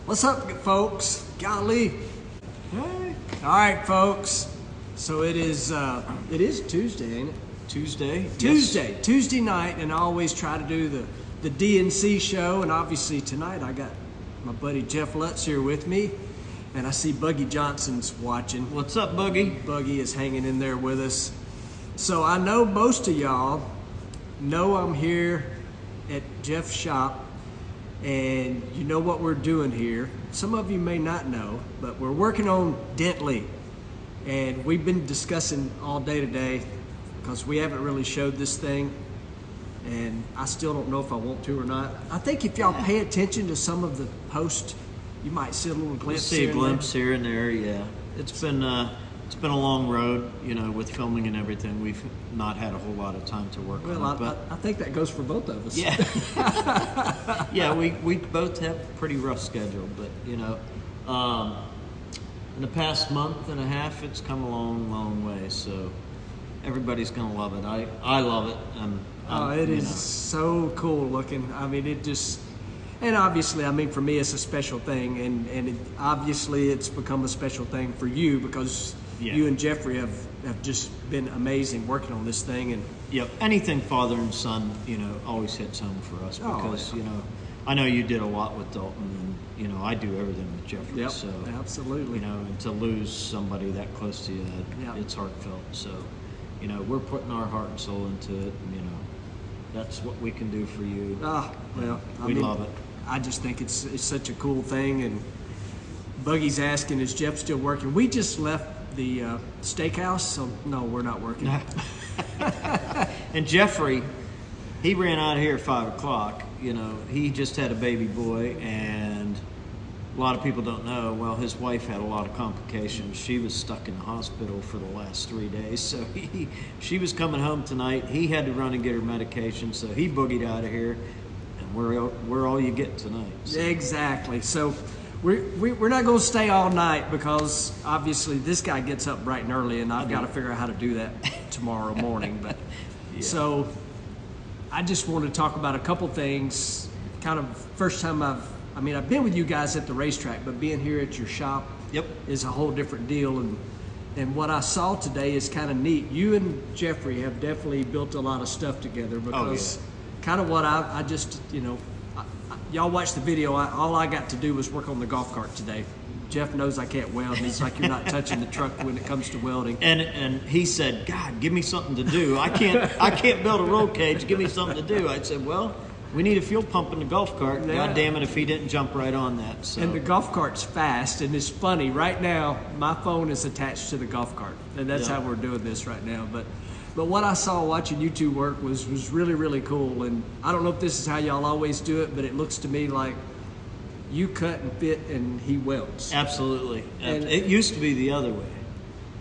What's up, folks? Golly. Hey. All right, folks. So it is Tuesday, ain't it? Tuesday. Tuesday. Yes. Tuesday night, and I always try to do the D&C Show, and obviously tonight I got my buddy Jeff Lutz here with me, and I see Buggy Johnson's watching. What's up, Buggy? Buggy is hanging in there with us. So I know most of y'all know I'm here at Jeff's shop, and you know what we're doing here. Some of you may not know, but we're working on Dently, and we've been discussing all day today because we haven't really showed this thing, and I still don't know if I want to or not. I think if y'all pay attention to some of the posts, you might see a little glimpse. See a glimpse here and there. Yeah, it's been a long road, you know, with filming and everything. We've not had a whole lot of time to work on it. But I think that goes for both of us. Yeah, yeah, we both have a pretty rough schedule, but you know, in the past month and a half, it's come a long way. So everybody's gonna love it. I love it. It is so cool looking. I mean, it just, and obviously, I mean, for me, it's a special thing, and obviously, it's become a special thing for you because you and Geoffrey have just been amazing working on this thing. And yep, anything father and son, you know, always hits home for us because you know, I know you did a lot with Dalton, and you know, I do everything with Geoffrey. Yep, so absolutely. You know, and to lose somebody that close to you, it's heartfelt. So, you know, we're putting our heart and soul into it. And, you know, that's what we can do for you. We love it. I just think it's such a cool thing. And Buggy's asking, is Jeff still working? We just left the steakhouse, so no, we're not working. And Geoffrey, he ran out of here at 5 o'clock. You know, he just had a baby boy, and a lot of people don't know, well, his wife had a lot of complications. She was stuck in the hospital for the last 3 days, so she was coming home tonight. He had to run and get her medication, so he boogied out of here, and we're all you get tonight. So. Exactly. So we're not going to stay all night because obviously this guy gets up bright and early, and I've got to figure out how to do that tomorrow morning. But So I just want to talk about a couple things. Kind of first time I've been with you guys at the racetrack, but being here at your shop is a whole different deal. And what I saw today is kind of neat. You and Geoffrey have definitely built a lot of stuff together because kind of what I just, you know, y'all watched the video. All I got to do was work on the golf cart today. Jeff knows I can't weld, and he's like, you're not touching the truck when it comes to welding. And he said, God, give me something to do. I can't build a roll cage. Give me something to do. I said, well, we need a fuel pump in the golf cart. Yeah. God damn it if he didn't jump right on that. So. And the golf cart's fast, and it's funny. Right now, my phone is attached to the golf cart, and that's how we're doing this right now. But what I saw watching you two work was really, really cool. And I don't know if this is how y'all always do it, but it looks to me like you cut and fit and he welds. Absolutely. And it used to be the other way,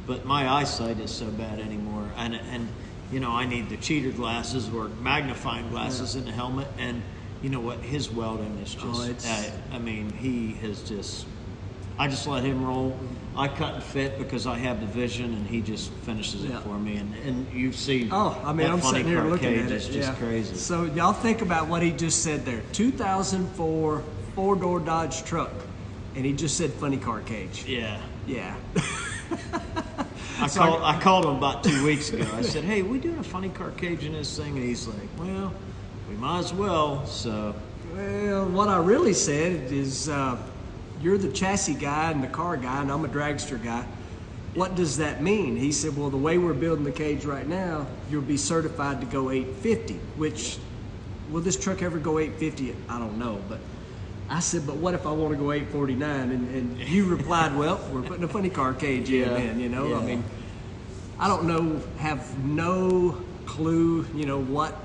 but my eyesight is so bad anymore. And you know, I need the cheater glasses or magnifying glasses in the helmet. And you know what? His welding is just, I mean, he has just, I just let him roll. I cut and fit because I have the vision, and he just finishes it for me. And you see, I'm sitting here looking at it. It's just crazy. So y'all think about what he just said there. 2004 four-door Dodge truck, and he just said funny car cage. Yeah. I called him about 2 weeks ago. I said, hey, we doing a funny car cage in this thing? And he's like, well, we might as well. So, well, what I really said is, you're the chassis guy and the car guy, and I'm a dragster guy. What does that mean? He said, well, the way we're building the cage right now, you'll be certified to go 850, which, will this truck ever go 850? I don't know, but I said, but what if I want to go 849? And you replied, well, we're putting a funny car cage in, man, you know? I mean, I don't know, have no clue, you know, what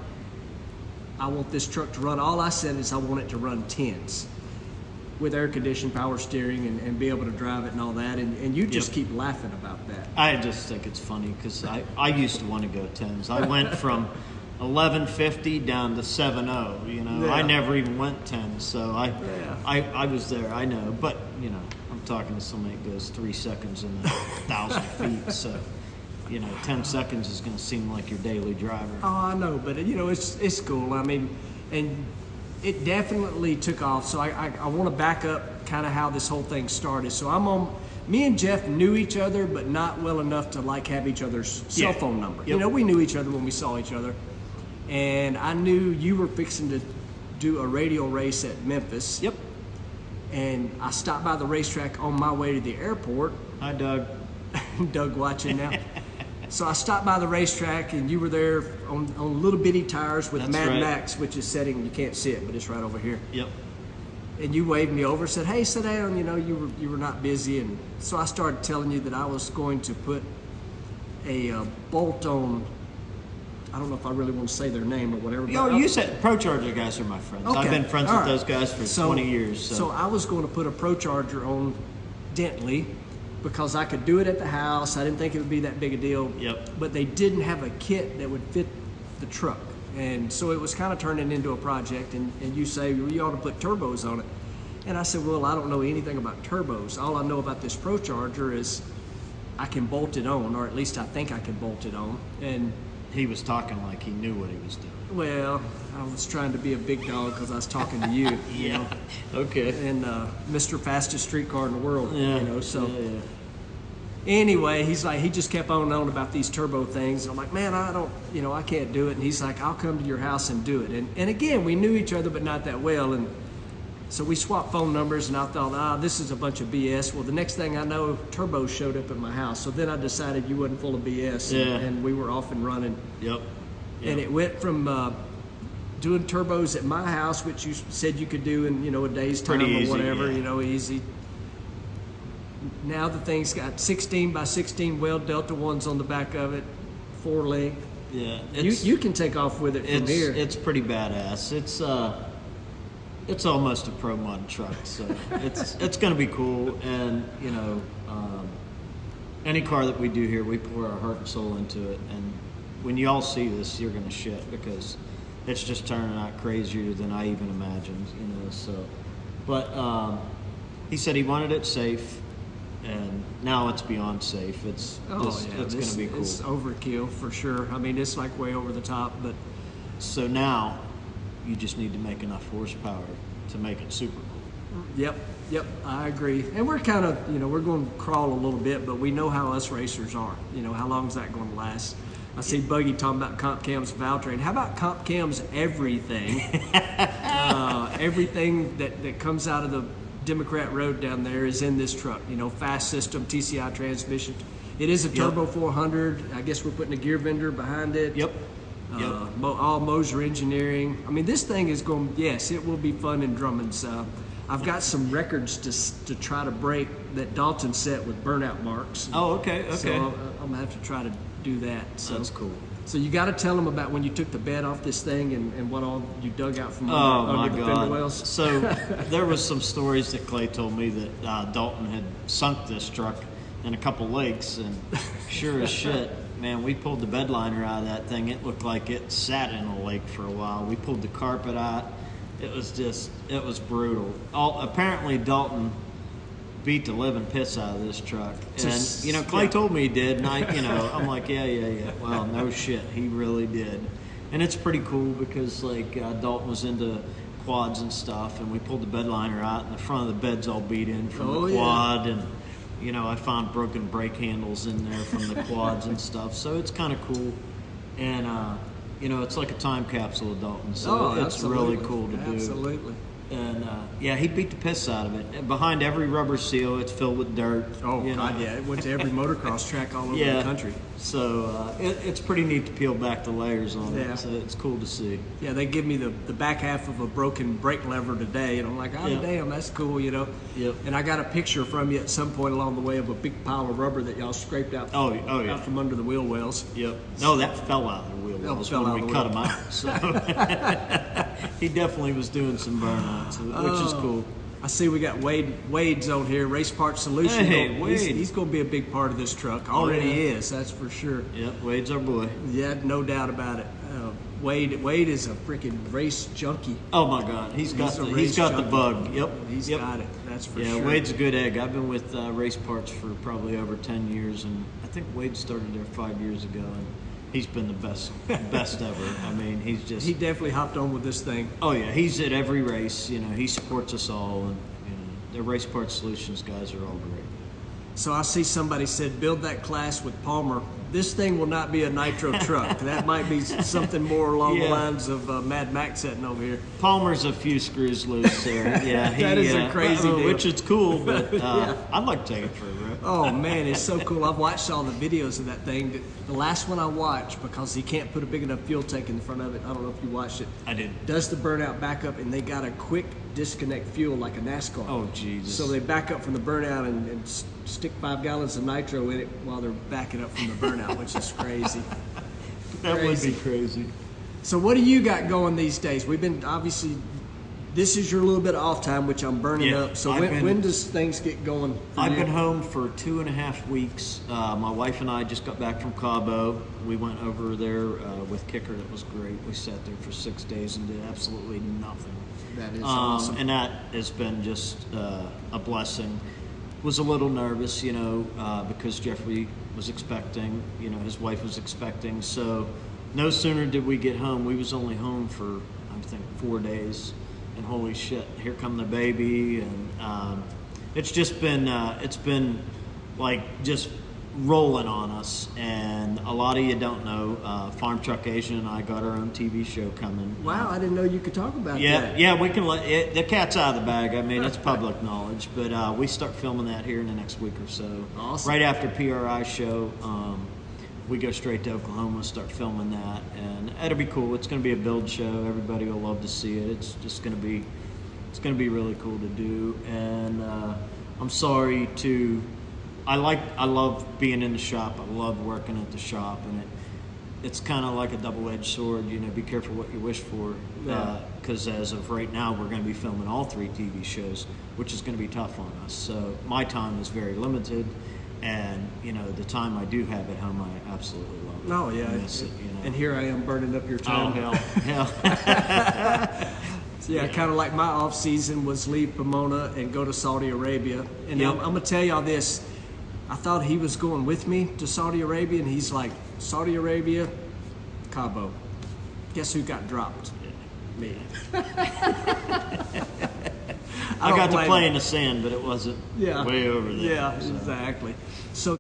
I want this truck to run. All I said is I want it to run 10s with air conditioned, power steering, and be able to drive it and all that. And you just keep laughing about that. I just think it's funny because I used to want to go 10s. I went from 1150 down to 70, you know. I never even went 10, so I was there, I know. But, you know, I'm talking to somebody that goes 3 seconds in 1,000 feet, so, you know, 10 seconds is going to seem like your daily driver. Oh, I know, but, you know, it's cool. I mean, and it definitely took off. So I want to back up kind of how this whole thing started. So me and Jeff knew each other, but not well enough to like have each other's cell phone number. Yep. You know, we knew each other when we saw each other. And I knew you were fixing to do a radial race at Memphis. Yep. And I stopped by the racetrack on my way to the airport. Hi, Doug. Doug watching now. So I stopped by the racetrack, and you were there on little bitty tires with That's Mad right. Max, which is setting, you can't see it, but it's right over here. Yep. And you waved me over, said, "Hey, sit down." You know, you were not busy, and so I started telling you that I was going to put a bolt on. I don't know if I really want to say their name or whatever. Yo, you said Pro Charger guys are my friends. Okay. I've been friends All with right. those guys for 20 years. So I was going to put a Pro Charger on Dently because I could do it at the house. I didn't think it would be that big a deal. Yep. But they didn't have a kit that would fit the truck. And so it was kind of turning into a project. And you say, well, you ought to put turbos on it. And I said, well, I don't know anything about turbos. All I know about this Pro Charger is I can bolt it on, or at least I think I can bolt it on. And he was talking like he knew what he was doing. well, I was trying to be a big dog because I was talking to you. You know? Okay. And Mr. Fastest Streetcar in the world, Yeah. you know. So Yeah. anyway, he's like, he just kept on about these turbo things. And I'm like, man, I can't do it. And he's like, I'll come to your house and do it. And again, we knew each other, but not that well. And so we swapped phone numbers, and I thought, this is a bunch of BS. Well, the next thing I know, turbos showed up at my house. So then I decided you wasn't full of BS, Yeah. and we were off and running. Yep. And it went from doing turbos at my house, which you said you could do in a day's time Pretty or easy, whatever, yeah. Easy. Now the thing's got 16 by 16 weld Delta ones on the back of it, 4-length. Yeah. You can take off with it from here. It's pretty badass. It's almost a pro mod truck, so it's going to be cool. And any car that we do here, we pour our heart and soul into it. And when you all see this, you're going to shit because it's just turning out crazier than I even imagined. So, but he said he wanted it safe, and now it's beyond safe. It's going to be cool. It's overkill for sure. I mean, it's like way over the top, but so now you just need to make enough horsepower to make it super cool. Yep, I agree. And we're kind of, we're going to crawl a little bit, but we know how us racers are. How long is that going to last? I see Buggy talking about Comp Cam's Valtrain. How about Comp Cam's everything? Everything that comes out of the Democrat Road down there is in this truck. Fast system, TCI transmission. It is a Turbo 400. I guess we're putting a gear vendor behind it. Yep. All Moser engineering. I mean, this thing is going. Yes, it will be fun in Drummond's. I've got some records to try to break that Dalton set with burnout marks. Oh, okay. So I'm gonna have to try to do that. So that's cool. So you got to tell them about when you took the bed off this thing and what all you dug out from my under the God. fender wells. So there was some stories that Clay told me that Dalton had sunk this truck in a couple lakes, and sure as shit, man, we pulled the bed liner out of that thing. It looked like it sat in a lake for a while. We pulled the carpet out. It was brutal. Apparently Dalton beat the living piss out of this truck. And, Clay told me he did, and I'm like, yeah. Well, no shit, he really did. And it's pretty cool because, Dalton was into quads and stuff, and we pulled the bed liner out, and the front of the bed's all beat in from the quad, and, I found broken brake handles in there from the quads and stuff, so it's kind of cool. And, it's like a time capsule of Dalton, so it's really cool to do. Absolutely. And he beat the piss out of it. And behind every rubber seal, it's filled with dirt. Oh, God, yeah. It went to every motocross track all over the country. So it's pretty neat to peel back the layers on Yeah. it. So it's cool to see. Yeah, they give me the back half of a broken brake lever today, and I'm like, damn, that's cool, Yep. And I got a picture from you at some point along the way of a big pile of rubber that y'all scraped out, out from under the wheel wells. Yep. No, that fell out of the wheel wells when we cut them out. So he definitely was doing some burnouts, which is cool. I see we got Wade's on here, Race Part Solution. Hey, Wade. He's going to be a big part of this truck. Already is, that's for sure. Yep, Wade's our boy. Yeah, no doubt about it. Wade is a freaking race junkie. Oh my God, he's got the bug. Yep, He's got it. That's for sure. Yeah, Wade's a good egg. I've been with Race Parts for probably over 10 years, and I think Wade started there 5 years ago. And he's been the best ever. I mean, he's just He definitely hopped on with this thing. oh yeah, he's at every race. You know, he supports us all, and the Race Parts Solutions guys are all great. So I see somebody said, build that class with Palmer. This thing will not be a nitro truck. That might be something more along the lines of Mad Max sitting over here. Palmer's a few screws loose there. Yeah, That is a crazy deal. which is cool, but Yeah. I'd like to take it for a rip. Oh man, it's so cool. I've watched all the videos of that thing. The last one I watched, because he can't put a big enough fuel tank in front of it, I don't know if you watched it. I did. Does the burnout back up, and they got a quick disconnect fuel like a NASCAR. Oh Jesus! So they back up from the burnout and stick 5 gallons of nitro in it while they're backing up from the burnout, which is crazy. That would be crazy. So what do you got going these days? We've been obviously. This is your little bit of off time, which I'm burning up. So when does things get going? I've been home for 2.5 weeks. My wife and I just got back from Cabo. We went over there with Kicker. It was great. We sat there for 6 days and did absolutely nothing. That is awesome. And that has been just a blessing. Was a little nervous, because Geoffrey was expecting, his wife was expecting. So no sooner did we get home. We was only home for, I think, 4 days. And holy shit, here come the baby. And it's just been, like just rolling on us. And a lot of you don't know, Farmtruck Asian and I got our own TV show coming. Wow, I didn't know you could talk about that. Yeah, we can let it, the cat's out of the bag. I mean, it's public knowledge, but we start filming that here in the next week or so. Awesome. Right after PRI show, we go straight to Oklahoma, start filming that, and it'll be cool. It's going to be a build show. Everybody will love to see it. It's just going to be, really cool to do. And I'm sorry to. I love being in the shop. I love working at the shop, and it's kind of like a double-edged sword. Be careful what you wish for, because as of right now, we're going to be filming all 3 TV shows, which is going to be tough on us. So my time is very limited, and the time I do have at home, I absolutely love it. Oh yeah, I miss it, and here I am burning up your time. Oh hell. So, yeah, kind of like my off season was leave Pomona and go to Saudi Arabia. And Yep. I'm gonna tell y'all this. I thought he was going with me to Saudi Arabia, and he's like, Saudi Arabia, Cabo. Guess who got dropped? Me. I got to play in the sand, but it wasn't way over there. Yeah, exactly. So